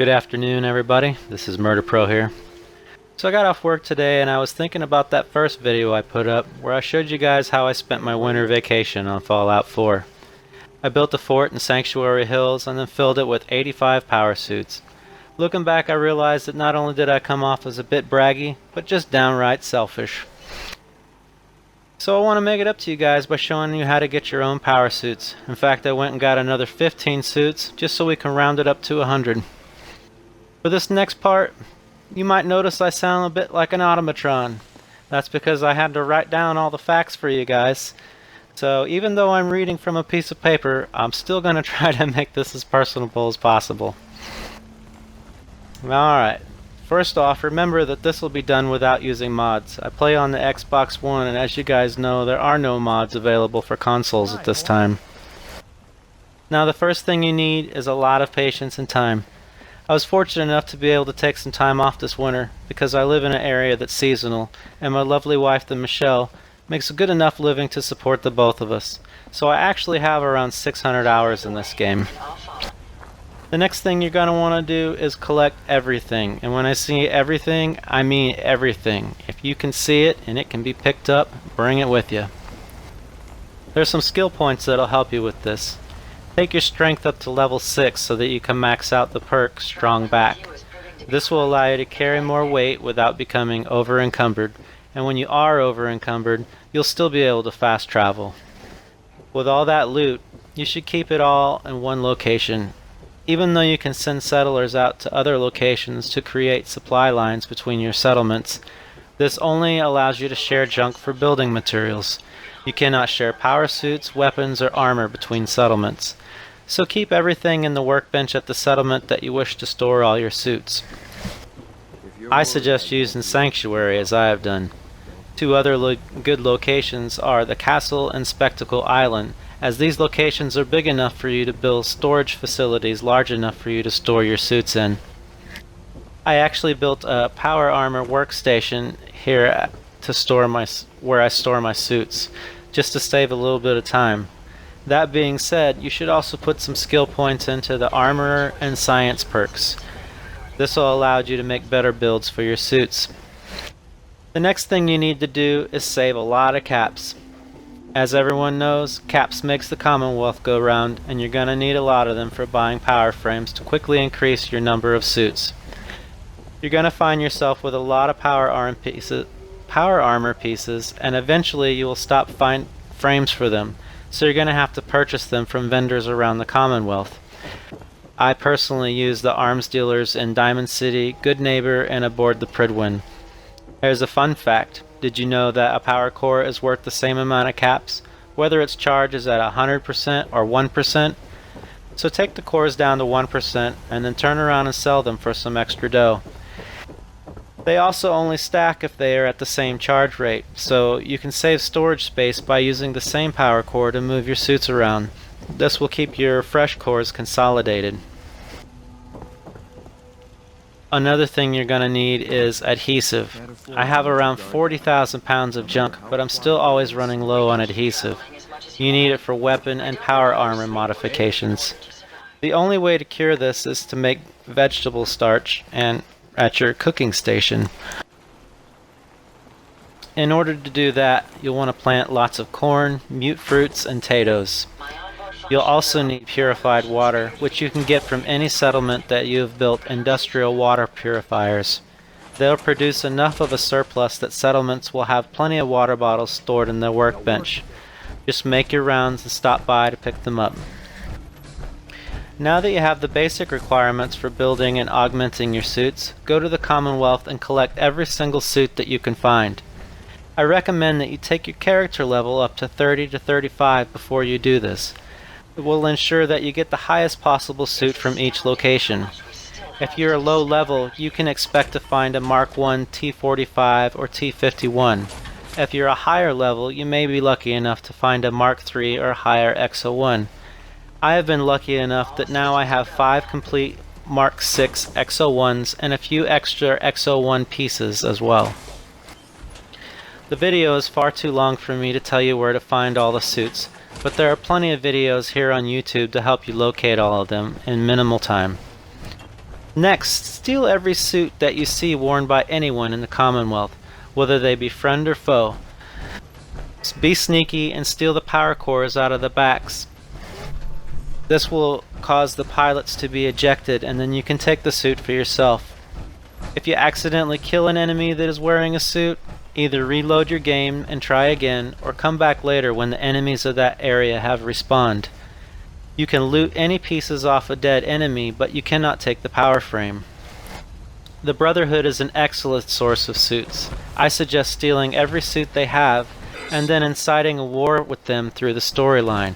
Good afternoon, everybody. This is Murder Pro here. So I got off work today and I was thinking about that first video I put up where I showed you guys how I spent my winter vacation on Fallout 4. I built a fort in Sanctuary Hills and then filled it with 85 power suits. Looking back, I realized that not only did I come off as a bit braggy, but just downright selfish. So I want to make it up to you guys by showing you how to get your own power suits. In fact, I went and got another 15 suits just so we can round it up to 100. For this next part, you might notice I sound a bit like an automatron. That's because I had to write down all the facts for you guys. So even though I'm reading from a piece of paper, I'm still going to try to make this as personable as possible. Alright, first off, remember that this will be done without using mods. I play on the Xbox One, and as you guys know, there are no mods available for consoles at this time. Now the first thing you need is a lot of patience and time. I was fortunate enough to be able to take some time off this winter because I live in an area that's seasonal, and my lovely wife, the Michelle, makes a good enough living to support the both of us. So I actually have around 600 hours in this game. The next thing you're going to want to do is collect everything, and when I say everything, I mean everything. If you can see it and it can be picked up, bring it with you. There's some skill points that'll help you with this. Take your strength up to level 6 so that you can max out the perk Strong Back. This will allow you to carry more weight without becoming over-encumbered, and when you are over-encumbered, you'll still be able to fast travel. With all that loot, you should keep it all in one location. Even though you can send settlers out to other locations to create supply lines between your settlements, this only allows you to share junk for building materials. You cannot share power suits, weapons, or armor between settlements. So keep everything in the workbench at the settlement that you wish to store all your suits. I suggest using Sanctuary as I have done. Two other good locations are the Castle and Spectacle Island, as these locations are big enough for you to build storage facilities large enough for you to store your suits in. I actually built a power armor workstation here to store where I store my suits, just to save a little bit of time. That being said, you should also put some skill points into the armorer and science perks. This will allow you to make better builds for your suits. The next thing you need to do is save a lot of caps. As everyone knows, caps makes the Commonwealth go round, and you're going to need a lot of them for buying power frames to quickly increase your number of suits. You're going to find yourself with a lot of power armor pieces, and eventually you will stop finding frames for them, so you're going to have to purchase them from vendors around the Commonwealth. I personally use the arms dealers in Diamond City, Good Neighbor, and aboard the Pridwin. Here's a fun fact. Did you know that a power core is worth the same amount of caps, whether its charge is at 100% or 1%? So take the cores down to 1% and then turn around and sell them for some extra dough. They also only stack if they are at the same charge rate, so you can save storage space by using the same power core to move your suits around. This will keep your fresh cores consolidated. Another thing you're going to need is adhesive. I have around 40,000 pounds of junk, but I'm still always running low on adhesive. You need it for weapon and power armor modifications. The only way to cure this is to make vegetable starch and at your cooking station. In order to do that, you'll want to plant lots of corn, mute fruits, and potatoes. You'll also need purified water, which you can get from any settlement that you have built industrial water purifiers. They'll produce enough of a surplus that settlements will have plenty of water bottles stored in their workbench. Just make your rounds and stop by to pick them up. Now that you have the basic requirements for building and augmenting your suits, go to the Commonwealth and collect every single suit that you can find. I recommend that you take your character level up to 30 to 35 before you do this. It will ensure that you get the highest possible suit from each location. If you're a low level, you can expect to find a Mark I T45 or T51. If you're a higher level, you may be lucky enough to find a Mark III or higher X01. I have been lucky enough that now I have 5 complete Mark VI X01s and a few extra X01 pieces as well. The video is far too long for me to tell you where to find all the suits, but there are plenty of videos here on YouTube to help you locate all of them in minimal time. Next, steal every suit that you see worn by anyone in the Commonwealth, whether they be friend or foe. Be sneaky and steal the power cores out of the backs. This will cause the pilots to be ejected, and then you can take the suit for yourself. If you accidentally kill an enemy that is wearing a suit, either reload your game and try again, or come back later when the enemies of that area have respawned. You can loot any pieces off a dead enemy, but you cannot take the power frame. The Brotherhood is an excellent source of suits. I suggest stealing every suit they have, and then inciting a war with them through the storyline.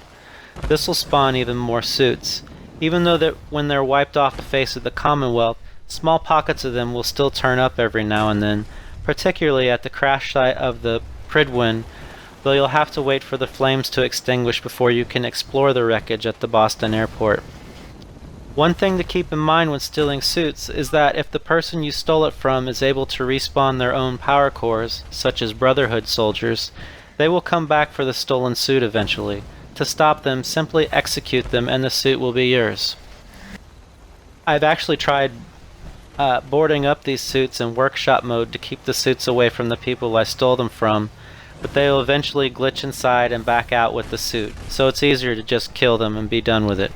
This will spawn even more suits. Even though that when they're wiped off the face of the Commonwealth, small pockets of them will still turn up every now and then, particularly at the crash site of the Prydwen, though you'll have to wait for the flames to extinguish before you can explore the wreckage at the Boston airport. One thing to keep in mind when stealing suits is that if the person you stole it from is able to respawn their own power cores, such as Brotherhood soldiers, they will come back for the stolen suit eventually. To stop them, simply execute them and the suit will be yours. I've actually tried boarding up these suits in workshop mode to keep the suits away from the people I stole them from, but they will eventually glitch inside and back out with the suit, so it's easier to just kill them and be done with it.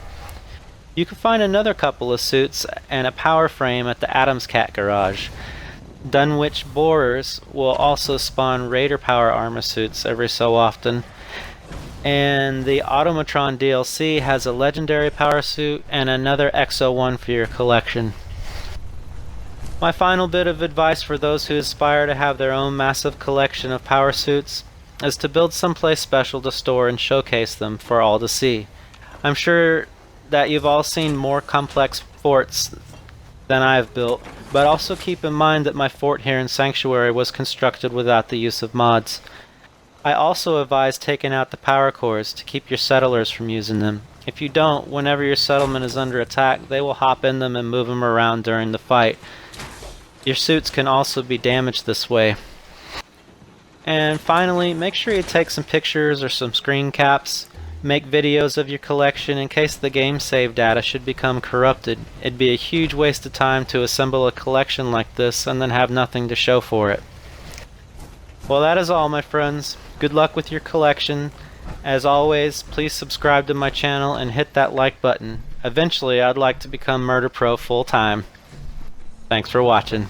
You can find another couple of suits and a power frame at the Adams Cat garage. Dunwich borers will also spawn Raider power armor suits every so often, and the Automatron DLC has a legendary power suit and another XO1 for your collection. My final bit of advice for those who aspire to have their own massive collection of power suits is to build someplace special to store and showcase them for all to see. I'm sure that you've all seen more complex forts than I've built, but also keep in mind that my fort here in Sanctuary was constructed without the use of mods. I also advise taking out the power cores to keep your settlers from using them. If you don't, whenever your settlement is under attack, they will hop in them and move them around during the fight. Your suits can also be damaged this way. And finally, make sure you take some pictures or some screen caps. Make videos of your collection in case the game save data should become corrupted. It'd be a huge waste of time to assemble a collection like this and then have nothing to show for it. Well, that is all, my friends. Good luck with your collection. As always, please subscribe to my channel and hit that like button. Eventually, I'd like to become Murder Pro full-time. Thanks for watching.